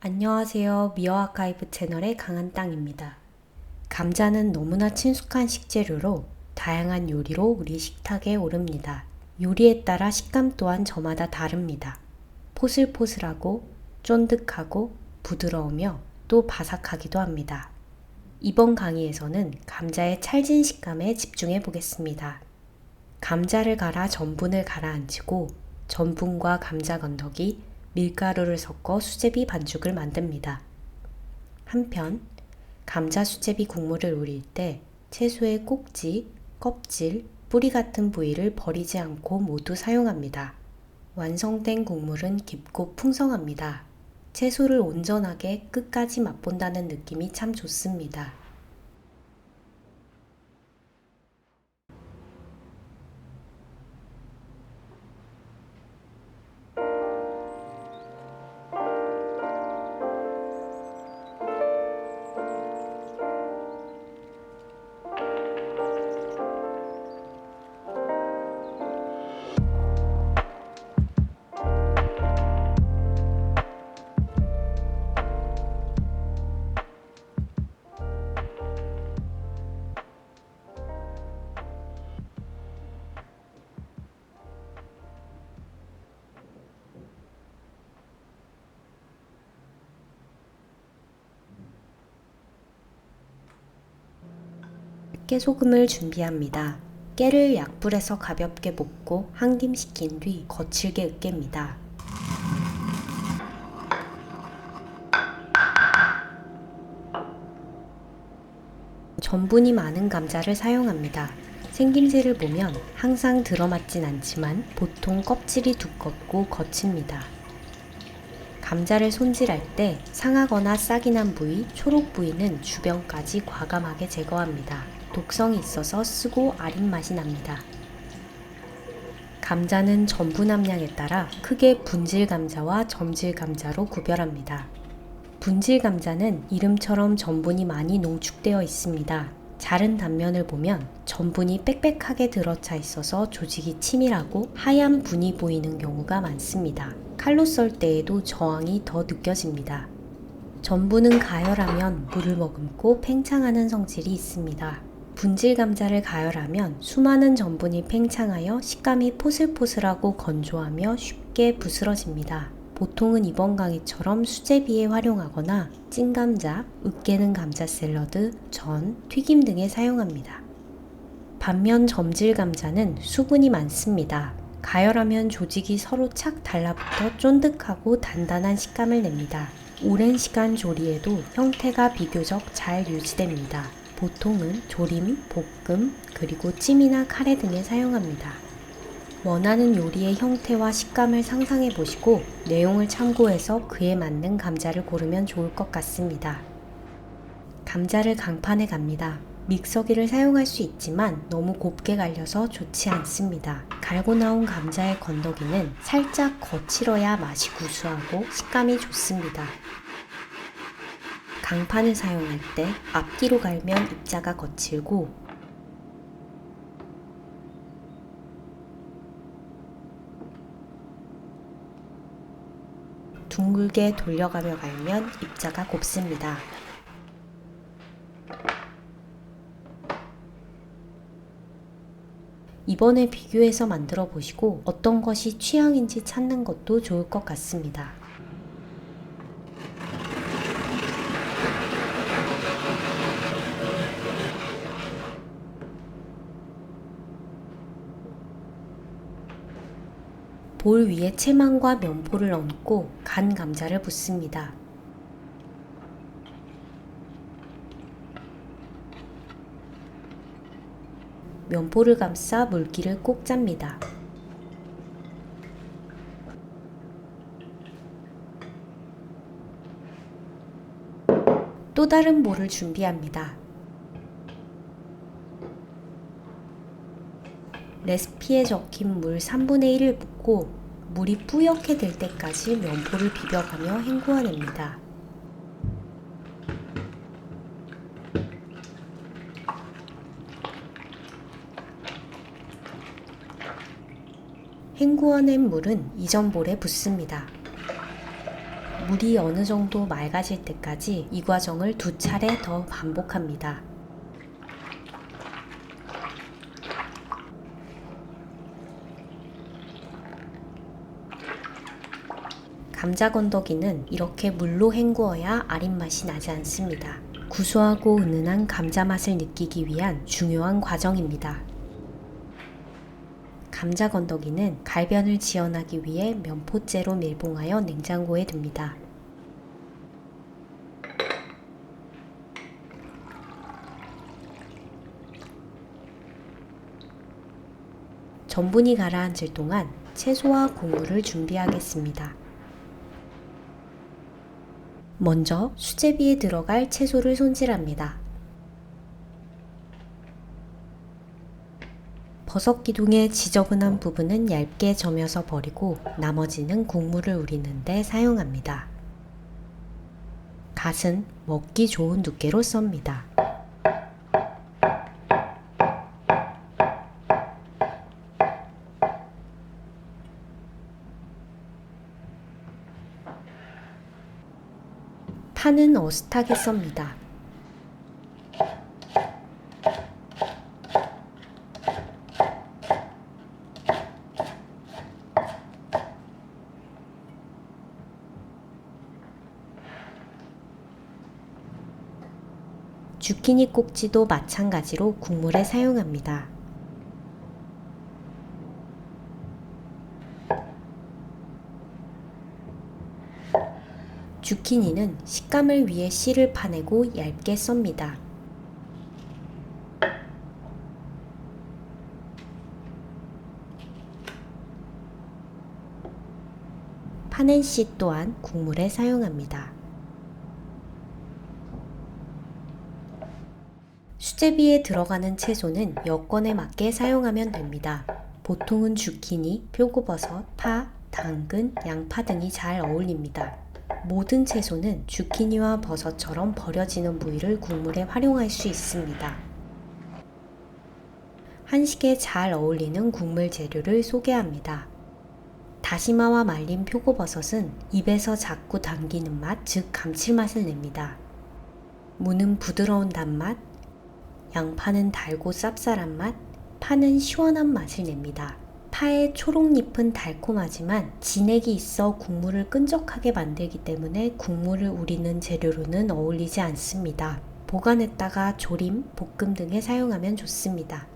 안녕하세요. 미어아카이브 채널의 강한땅입니다. 감자는 너무나 친숙한 식재료로 다양한 요리로 우리 식탁에 오릅니다. 요리에 따라 식감 또한 저마다 다릅니다. 포슬포슬하고 쫀득하고 부드러우며 또 바삭하기도 합니다. 이번 강의에서는 감자의 찰진 식감에 집중해 보겠습니다. 감자를 갈아 전분을 가라앉히고 전분과 감자 건더기, 밀가루를 섞어 수제비 반죽을 만듭니다. 한편 감자 수제비 국물을 우릴 때 채소의 꼭지, 껍질, 뿌리 같은 부위를 버리지 않고 모두 사용합니다. 완성된 국물은 깊고 풍성합니다. 채소를 온전하게 끝까지 맛본다는 느낌이 참 좋습니다. 깨소금을 준비합니다. 깨를 약불에서 가볍게 볶고 한 김 식힌 뒤 거칠게 으깹니다. 전분이 많은 감자를 사용합니다. 생김새를 보면 항상 들어맞진 않지만 보통 껍질이 두껍고 거칩니다. 감자를 손질할 때 상하거나 싹이 난 부위, 초록 부위는 주변까지 과감하게 제거합니다. 독성이 있어서 쓰고 아린 맛이 납니다. 감자는 전분 함량에 따라 크게 분질 감자와 점질 감자로 구별합니다. 분질 감자는 이름처럼 전분이 많이 농축되어 있습니다. 자른 단면을 보면 전분이 빽빽하게 들어차 있어서 조직이 치밀하고 하얀 분이 보이는 경우가 많습니다. 칼로 썰 때에도 저항이 더 느껴집니다. 전분은 가열하면 물을 머금고 팽창하는 성질이 있습니다. 분질 감자를 가열하면 수많은 전분이 팽창하여 식감이 포슬포슬하고 건조하며 쉽게 부스러집니다. 보통은 이번 강의처럼 수제비에 활용하거나 찐감자, 으깨는 감자 샐러드, 전, 튀김 등에 사용합니다. 반면 점질 감자는 수분이 많습니다. 가열하면 조직이 서로 착 달라붙어 쫀득하고 단단한 식감을 냅니다. 오랜 시간 조리해도 형태가 비교적 잘 유지됩니다. 보통은 조림, 볶음, 그리고 찜이나 카레 등에 사용합니다. 원하는 요리의 형태와 식감을 상상해 보시고 내용을 참고해서 그에 맞는 감자를 고르면 좋을 것 같습니다. 감자를 강판에 갑니다. 믹서기를 사용할 수 있지만 너무 곱게 갈려서 좋지 않습니다. 갈고 나온 감자의 건더기는 살짝 거칠어야 맛이 구수하고 식감이 좋습니다. 강판을 사용할 때 앞뒤로 갈면 입자가 거칠고 둥글게 돌려가며 갈면 입자가 곱습니다. 이번에 비교해서 만들어 보시고 어떤 것이 취향인지 찾는 것도 좋을 것 같습니다. 볼 위에 채망과 면포를 얹고 간 감자를 붓습니다. 면포를 감싸 물기를 꼭 짭니다. 또 다른 볼을 준비합니다. 레시피에 적힌 물 3분의 1을 붓고 물이 뿌옇게 될 때까지 면포를 비벼가며 헹구어냅니다. 헹구어낸 물은 이전 볼에 붓습니다. 물이 어느 정도 맑아질 때까지 이 과정을 2차례 더 반복합니다. 감자 건더기는 이렇게 물로 헹구어야 아린 맛이 나지 않습니다. 구수하고 은은한 감자 맛을 느끼기 위한 중요한 과정입니다. 감자 건더기는 갈변을 지어내기 위해 면포째로 밀봉하여 냉장고에 둡니다. 전분이 가라앉을 동안 채소와 국물을 준비하겠습니다. 먼저 수제비에 들어갈 채소를 손질합니다. 버섯 기둥의 지저분한 부분은 얇게 점여서 버리고 나머지는 국물을 우리는 데 사용합니다. 갓은 먹기 좋은 두께로 썹니다. 파는 어슷하게 썹니다. 주키니 꼭지도 마찬가지로 국물에 사용합니다. 주키니는 식감을 위해 씨를 파내고 얇게 썹니다. 파낸 씨 또한 국물에 사용합니다. 수제비에 들어가는 채소는 여건에 맞게 사용하면 됩니다. 보통은 주키니, 표고버섯, 파, 당근, 양파 등이 잘 어울립니다. 모든 채소는 주키니와 버섯처럼 버려지는 부위를 국물에 활용할 수 있습니다. 한식에 잘 어울리는 국물 재료를 소개합니다. 다시마와 말린 표고버섯은 입에서 자꾸 당기는 맛, 즉 감칠맛을 냅니다. 무는 부드러운 단맛, 양파는 달고 쌉쌀한 맛, 파는 시원한 맛을 냅니다. 파의 초록잎은 달콤하지만 진액이 있어 국물을 끈적하게 만들기 때문에 국물을 우리는 재료로는 어울리지 않습니다. 보관했다가 조림, 볶음 등에 사용하면 좋습니다.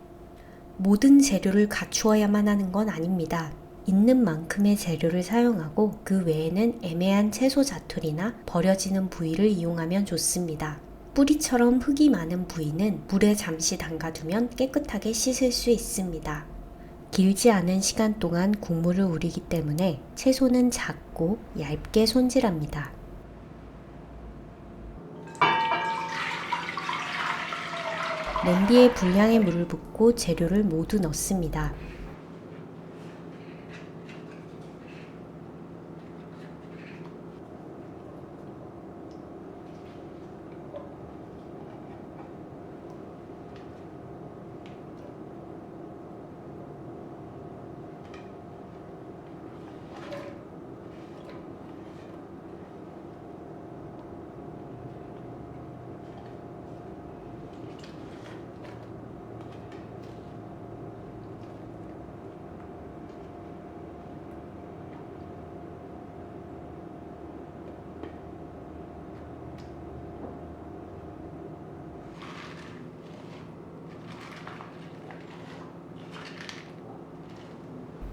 모든 재료를 갖추어야만 하는 건 아닙니다. 있는 만큼의 재료를 사용하고 그 외에는 애매한 채소 자투리나 버려지는 부위를 이용하면 좋습니다. 뿌리처럼 흙이 많은 부위는 물에 잠시 담가두면 깨끗하게 씻을 수 있습니다. 길지 않은 시간 동안 국물을 우리기 때문에 채소는 작고 얇게 손질합니다. 냄비에 분량의 물을 붓고 재료를 모두 넣습니다.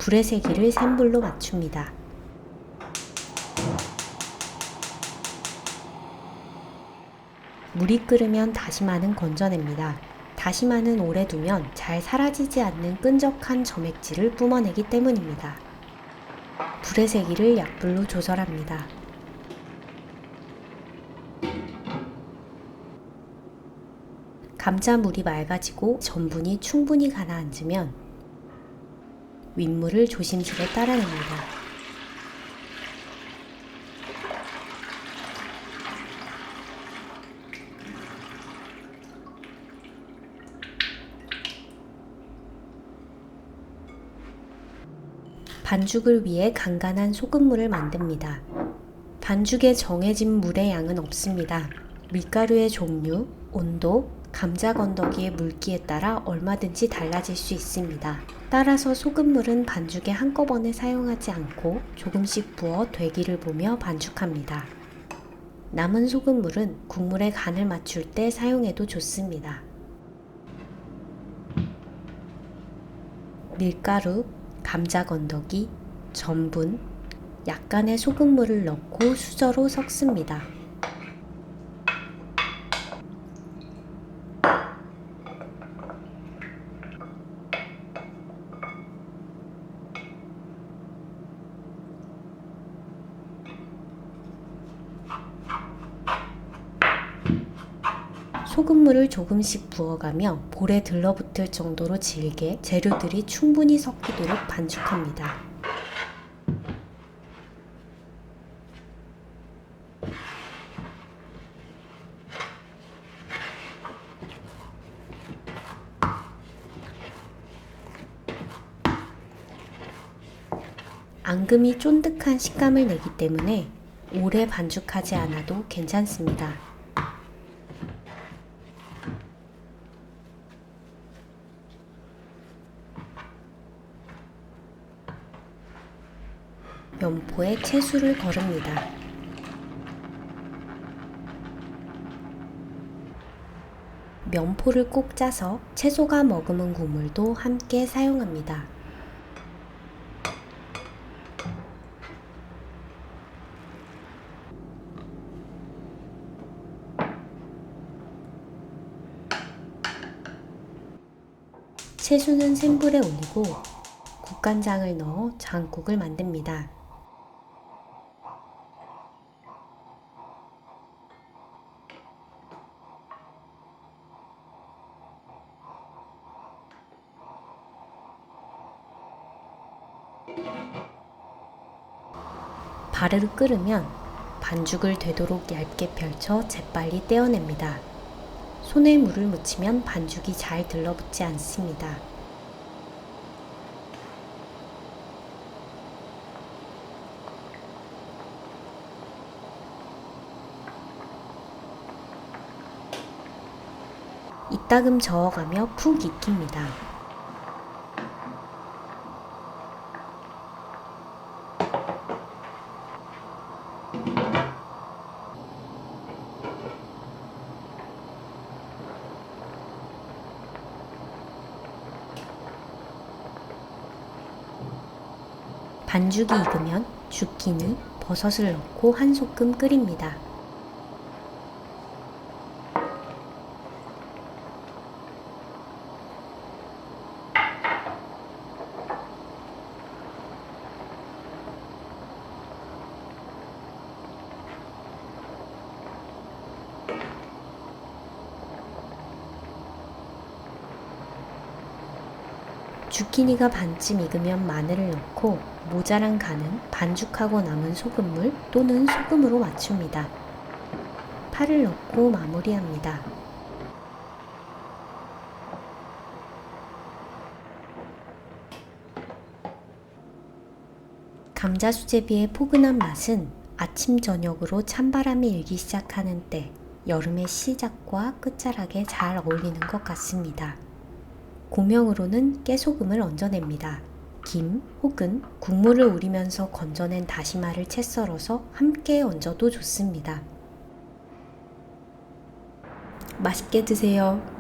불의 세기를 센 불로 맞춥니다. 물이 끓으면 다시마는 건져냅니다. 다시마는 오래 두면 잘 사라지지 않는 끈적한 점액질을 뿜어내기 때문입니다. 불의 세기를 약불로 조절합니다. 감자물이 맑아지고 전분이 충분히 가라앉으면 윗물을 조심스레 따라냅니다. 반죽을 위해 간간한 소금물을 만듭니다. 반죽에 정해진 물의 양은 없습니다. 밀가루의 종류, 온도, 감자 건더기의 물기에 따라 얼마든지 달라질 수 있습니다. 따라서 소금물은 반죽에 한꺼번에 사용하지 않고 조금씩 부어 되기를 보며 반죽합니다. 남은 소금물은 국물에 간을 맞출 때 사용해도 좋습니다. 밀가루, 감자 건더기, 전분, 약간의 소금물을 넣고 수저로 섞습니다. 소금물을 조금씩 부어가며 볼에 들러붙을 정도로 질게 재료들이 충분히 섞이도록 반죽합니다. 앙금이 쫀득한 식감을 내기 때문에 오래 반죽하지 않아도 괜찮습니다. 면포에 채수를 거릅니다. 면포를 꼭 짜서 채소가 머금은 국물도 함께 사용합니다. 채수는 센 불에 올리고 국간장을 넣어 장국을 만듭니다. 바르르 끓으면 반죽을 되도록 얇게 펼쳐 재빨리 떼어냅니다. 손에 물을 묻히면 반죽이 잘 들러붙지 않습니다. 이따금 저어가며 푹 익힙니다. 반죽이 익으면 주끼니, 버섯을 넣고 한 소끔 끓입니다. 주키니가 반쯤 익으면 마늘을 넣고 모자란 간은 반죽하고 남은 소금물 또는 소금으로 맞춥니다. 파를 넣고 마무리합니다. 감자 수제비의 포근한 맛은 아침 저녁으로 찬바람이 일기 시작하는 때 여름의 시작과 끝자락에 잘 어울리는 것 같습니다. 고명으로는 깨소금을 얹어냅니다. 김 혹은 국물을 우리면서 건져낸 다시마를 채 썰어서 함께 얹어도 좋습니다. 맛있게 드세요.